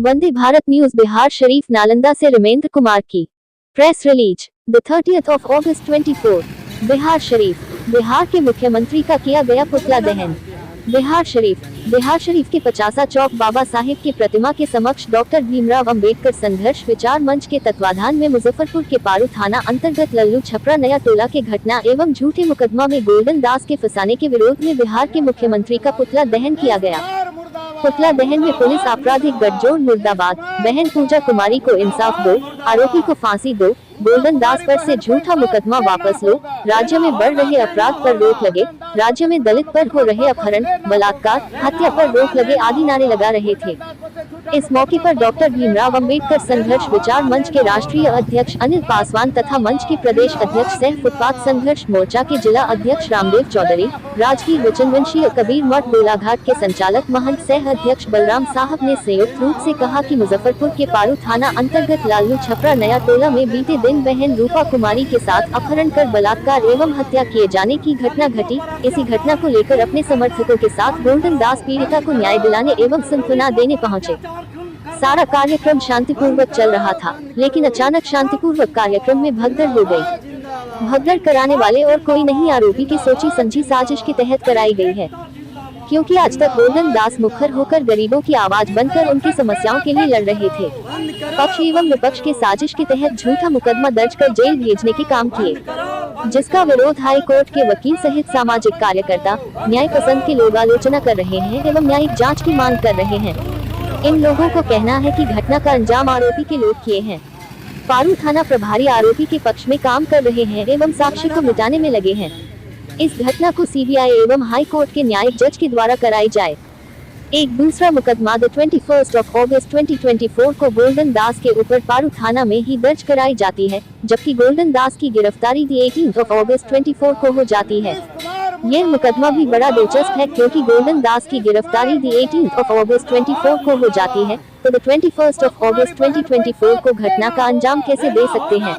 वंदे Bharat news Bihar Sharif Nalanda से रमेंद्र कुमार की press release the 30th of August 24 Bihar Sharif. Bihar के मुख्यमंत्री का किया गया पुतला दहन। बिहार शरीफ के 50 चौक बाबा साहेब की प्रतिमा के समक्ष डॉक्टर भीमराव अंबेडकर संघर्ष विचार मंच के तत्वाधान में मुजफ्फरपुर के पारू थाना अंतर्गत लल्लू छपरा नया टोला के घटना एवं झूठे मुकदमा में गोल्डन दास के फंसाने के विरोध में बिहार के मुख्यमंत्री का पुतला दहन किया गया। पुतला दहन में पुलिस आपराधिक गठजोड़ मुर्दाबाद, बहन पूजा कुमारी को इंसाफ दो, आरोपी को फांसी दो, गोल्डन दास पर से झूठा मुकदमा वापस लो, राज्य में बढ़ रहे अपराध पर रोक लगे, राज्य में दलित पर हो रहे अपहरण, बलात्कार, हत्या पर रोक लगे आदि नारे लगा रहे थे। इस मौके पर डॉक्टर भीमराव अंबेडकर संघर्ष विचार मंच के राष्ट्रीय अध्यक्ष अनिल पासवान तथा मंच के प्रदेश अध्यक्ष सह फुटपाथ संघर्ष मोर्चा के जिला अध्यक्ष रामदेव चौधरी, राजगीर वचनवंशीय कबीर मठ गोलाघाट के संचालक महंत सह अध्यक्ष बलराम साहब ने संयुक्त रूप से कहा कि मुजफ्फरपुर के पारू थाना अंतर्गत लालू छपरा नया टोला में बीते दिन बहन रूपा कुमारी के साथ अपहरण कर बलात्कार एवं हत्या किए जाने की घटना घटी। इसी घटना को लेकर अपने समर्थकों के साथ गोल्डन दास पीड़िता को न्याय दिलाने एवं सांत्वना देने पहुंचे। सारा कार्यक्रम शांतिपूर्वक चल रहा था, लेकिन अचानक शांतिपूर्वक कार्यक्रम में भगदड़ हो गई। भगदड़ कराने वाले और कोई नहीं, आरोपी की सोची समझी साजिश के तहत कराई गई है, क्योंकि आज तक गोल्डन दास मुखर होकर गरीबों की आवाज बनकर उनकी समस्याओं के लिए लड़ रहे थे। पक्ष एवं विपक्ष के साजिश के तहत झूठा मुकदमा दर्ज कर जेल भेजने के काम किए, जिसका विरोध हाई कोर्ट के वकील सहित सामाजिक कार्यकर्ता, न्याय पसंद के लोग आलोचना कर रहे हैं एवं न्यायिक जांच की मांग कर रहे हैं। इन लोगों को कहना है कि घटना का अंजाम आरोपी के लोग किए हैं। पारू थाना प्रभारी आरोपी के पक्ष में काम कर रहे हैं एवं साक्ष्य को मिटाने में लगे हैं। इस घटना को सीबीआई एवं हाई कोर्ट के न्यायिक जज के द्वारा कराई जाए। एक दूसरा मुकदमा द 21st of August 2024 को गोल्डन दास के ऊपर पारू थाना में ही दर्ज कराई जाती है, जबकि गोल्डन दास की गिरफ्तारी द 18th of August 24 को हो जाती है। यह मुकदमा भी बड़ा दिलचस्प है, क्योंकि गोल्डन दास की गिरफ्तारी द 18th of August 24 को हो जाती है, तो द 21st of August 2024 को घटना का अंजाम कैसे दे सकते हैं,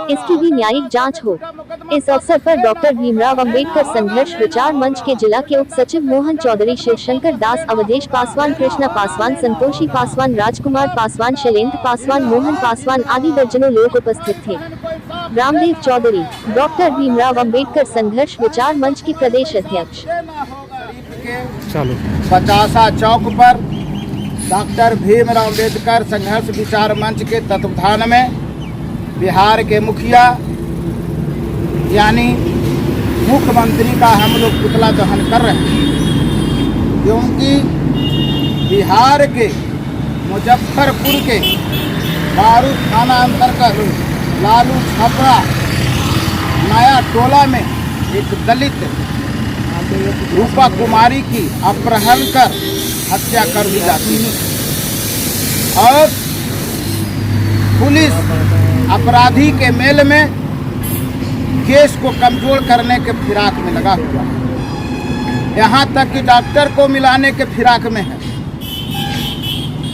इसकी भी न्यायिक जांच हो। इस अवसर पर डॉक्टर भीमराव अंबेडकर संघर्ष विचार मंच के जिला के उप सचिव मोहन चौधरी, शिवशंकर दास, अवधेश पासवान, कृष्णा पासवान, संतोषी पासवान, राजकुमार पासवान, शैलेंद्र पासवान, मोहन पासवान आदि दर्जनों लोग उपस्थित थे। रामदेव चौधरी, डॉक्टर भीमराव अंबेडकर संघर्ष विचार मंच के प्रदेश अध्यक्ष। 50 चौक पर डॉक्टर भीमराव अंबेडकर संघर्ष विचार मंच के तत्वाधान में बिहार के मुखिया यानी मुख्यमंत्री का हम लोग पुतला दहन कर रहे हैं, क्योंकि बिहार के मुजफ्फरपुर के पारू थाना अंतर्गत लालू छपरा नया टोला में एक दलित रूपा कुमारी की अपहरण कर हत्या कर दी जाती है और पुलिस अपराधी के मेल में केस को कमजोर करने के फिराक में लगा हुआ है, यहाँ तक कि डॉक्टर को मिलाने के फिराक में है,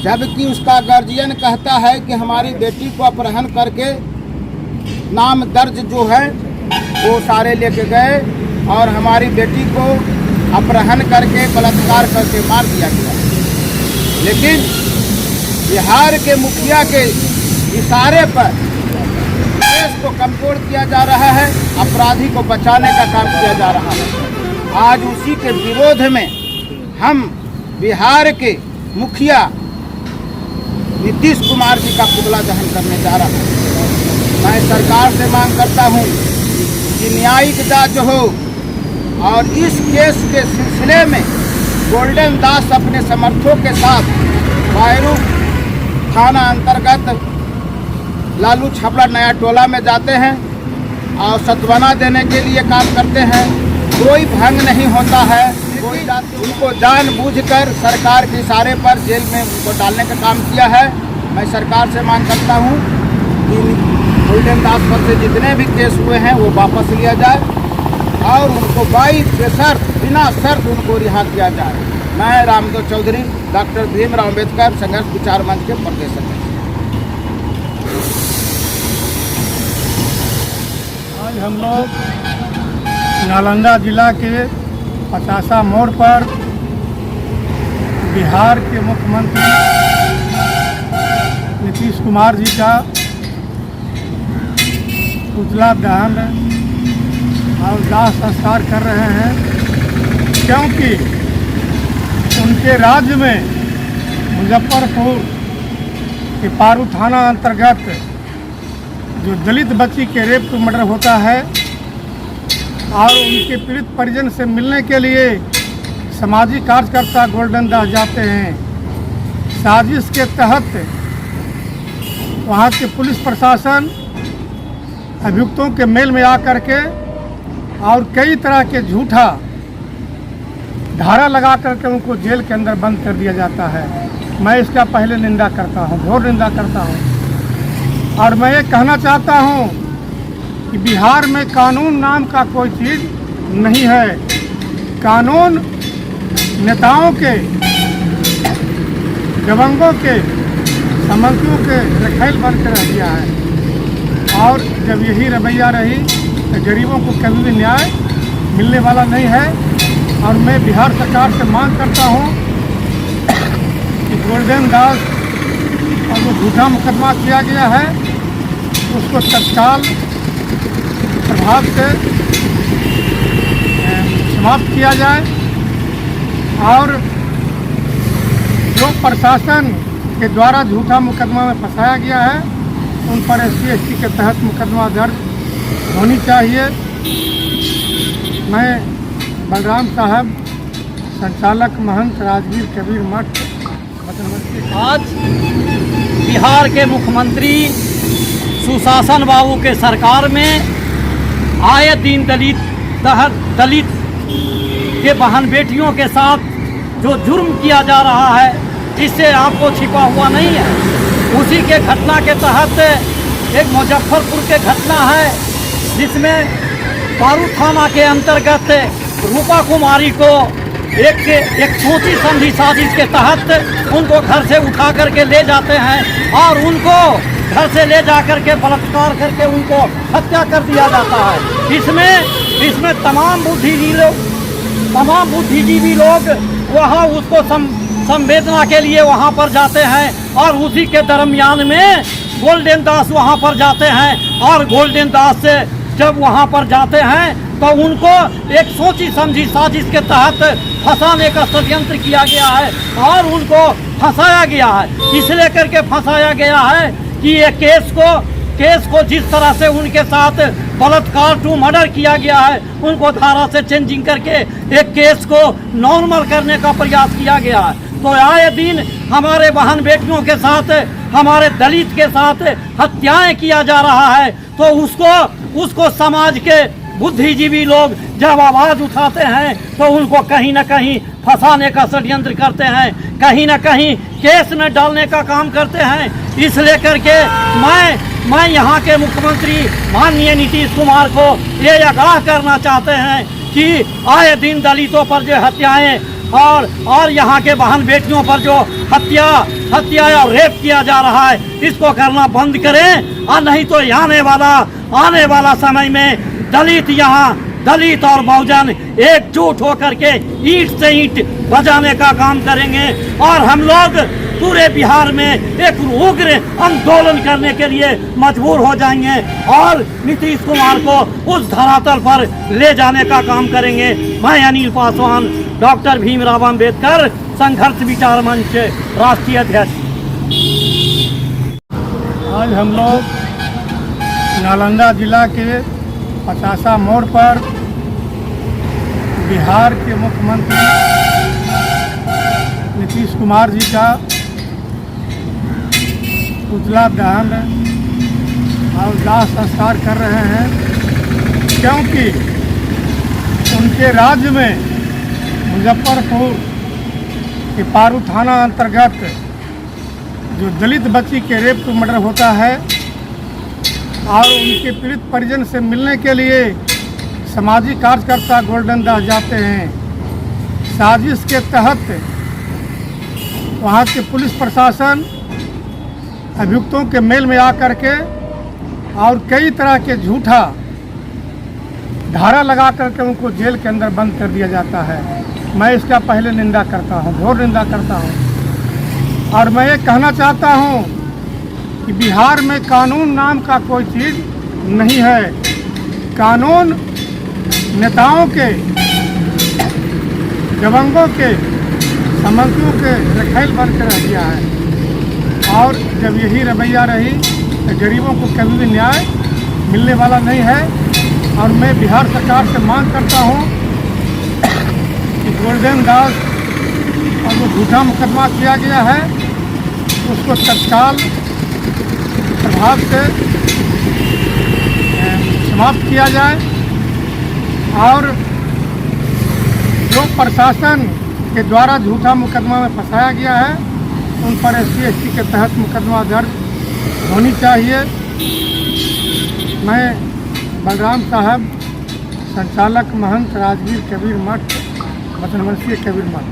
जबकि उसका गार्जियन कहता है कि हमारी बेटी को अपहरण करके नाम दर्ज जो है वो सारे लेके गए और हमारी बेटी को अपहरण करके बलात्कार करके मार दिया गया। लेकिन बिहार के मुखिया के इशारे पर केस को कमजोर किया जा रहा है, अपराधी को बचाने का काम किया जा रहा है। आज उसी के विरोध में हम बिहार के मुखिया नीतीश कुमार जी का पुतला दहन करने जा रहा हूँ। मैं सरकार से मांग करता हूँ कि न्यायिक जांच हो और इस केस के सिलसिले में गोल्डन दास अपने समर्थकों के साथ पारू थाना अंतर्गत लालू छपरा नया टोला में जाते हैं और सांत्वना देने के लिए काम करते हैं। कोई भंग नहीं होता है, कोई उनको जानबूझकर सरकार के इशारे पर जेल में उनको डालने का काम किया है। मैं सरकार से मांग करता हूँ कि गोल्डन दास पर से जितने भी केस हुए हैं वो वापस लिया जाए और उनको बिना शर्त उनको रिहा किया जाए। मैं रामदेव चौधरी, डॉक्टर भीमराव अंबेडकर संघर्ष विचार मंच के प्रदेश अध्यक्ष। आज हम लोग नालंदा जिला के 50 मोड़ पर बिहार के मुख्यमंत्री नीतीश कुमार जी का पुतला दहन और दाह संस्कार कर रहे हैं, क्योंकि उनके राज्य में मुजफ्फरपुर के पारू थाना अंतर्गत जो दलित बच्ची के रेप टू मर्डर होता है और उनके पीड़ित परिजन से मिलने के लिए सामाजिक कार्यकर्ता गोल्डन दास जाते हैं। साजिश के तहत वहाँ के पुलिस प्रशासन अभियुक्तों के मेल में आकर के और कई तरह के झूठा धारा लगा करके उनको जेल के अंदर बंद कर दिया जाता है। मैं इसका पहले निंदा करता हूँ, घोर निंदा करता हूँ। और मैं ये कहना चाहता हूँ कि बिहार में कानून नाम का कोई चीज़ नहीं है। कानून नेताओं के, दबंगों के, सामंतियों के रखेल बन कर रह गया है। और जब यही रवैया रही तो गरीबों को कभी भी न्याय मिलने वाला नहीं है। और मैं बिहार सरकार से मांग करता हूँ कि गोल्डन दास और जो झूठा मुकदमा किया गया है उसको तत्काल प्रभाव से समाप्त किया जाए और जो प्रशासन के द्वारा झूठा मुकदमा में फंसाया गया है उन पर SC/ST के तहत मुकदमा दर्ज होनी चाहिए। मैं बलराम साहब, संचालक महंत राजगीर कबीर मठ। आज बिहार के मुख्यमंत्री सुशासन बाबू के सरकार में आए दिन दलित के बहन बेटियों के साथ जो जुर्म किया जा रहा है इससे आपको छिपा हुआ नहीं है। उसी के घटना के तहत एक मुजफ्फरपुर के घटना है जिसमें पारू थाना के अंतर्गत रूपा कुमारी को एक सोची समझी साजिश के तहत उनको घर से उठा करके ले जाते हैं और उनको घर से ले जा करके बलात्कार करके उनको हत्या कर दिया जाता है। इसमें तमाम बुद्धिजीवी लोग वहाँ उसको संवेदना के लिए वहाँ पर जाते हैं और उसी के दरमियान में गोल्डन दास वहाँ पर जाते हैं और गोल्डन दास से जब वहाँ पर जाते हैं तो उनको एक सोची समझी साजिश के तहत फंसाने का षड्यंत्र किया गया है और उनको फंसाया गया है। इसलिए करके फंसाया गया है कि ये केस को जिस तरह से उनके साथ बलात्कार टू मर्डर किया गया है उनको धारा से चेंजिंग करके एक केस को नॉर्मल करने का प्रयास किया गया है। तो आए दिन हमारे बहन बेटियों के साथ, हमारे दलित के साथ हत्याएं किया जा रहा है। तो उसको समाज के बुद्धिजीवी लोग जब आवाज़ उठाते हैं तो उनको कहीं ना कहीं फंसाने का षड्यंत्र करते हैं, कहीं ना कहीं केस में डालने का काम करते हैं। इसलिए करके मैं यहाँ के मुख्यमंत्री माननीय नीतीश कुमार को ये आगाह करना चाहते हैं कि आए दिन दलितों पर जो हत्याएं और यहाँ के बहन बेटियों पर जो हत्या और रेप किया जा रहा है इसको करना बंद करें। और नहीं तो आने वाला समय में दलित और बहुजन एकजुट होकर के ईंट से ईंट बजाने का काम करेंगे और हम लोग पूरे बिहार में एक उग्र आंदोलन करने के लिए मजबूर हो जाएंगे और नीतीश कुमार को उस धरातल पर ले जाने का काम करेंगे। मैं अनिल पासवान, डॉक्टर भीमराव अंबेडकर संघर्ष विचार मंच राष्ट्रीय अध्यक्ष। आज हम लोग नालंदा जिला के 50 मोड़ पर बिहार के मुख्यमंत्री नीतीश कुमार जी का पुतला दहन और दाह संस्कार कर रहे हैं, क्योंकि उनके राज्य में मुजफ्फरपुर के पारू थाना अंतर्गत जो दलित बच्ची के रेप टू मर्डर होता है और उनके पीड़ित परिजन से मिलने के लिए सामाजिक कार्यकर्ता गोल्डन दास जाते हैं। साजिश के तहत वहाँ के पुलिस प्रशासन अभियुक्तों के मेल में आकर के और कई तरह के झूठा धारा लगा करके उनको जेल के अंदर बंद कर दिया जाता है। मैं इसका पहले निंदा करता हूँ, घोर निंदा करता हूँ। और मैं ये कहना चाहता हूँ कि बिहार में कानून नाम का कोई चीज़ नहीं है। कानून नेताओं के, दबंगों के, सामंतियों के रखेल बन कर रह गया है। और जब यही रवैया रही तो गरीबों को कभी भी न्याय मिलने वाला नहीं है। और मैं बिहार सरकार से मांग करता हूँ कि गोल्डन दास और जो झूठा मुकदमा किया गया है उसको तत्काल प्रभाव से समाप्त किया जाए। और जो प्रशासन के द्वारा झूठा मुकदमा में फंसाया गया है उन पर SC/ST के तहत मुकदमा दर्ज होनी चाहिए। मैं बलराम साहब, संचालक महंत राजगीर कबीर मठ, वतनवंशीय कबीर मठ।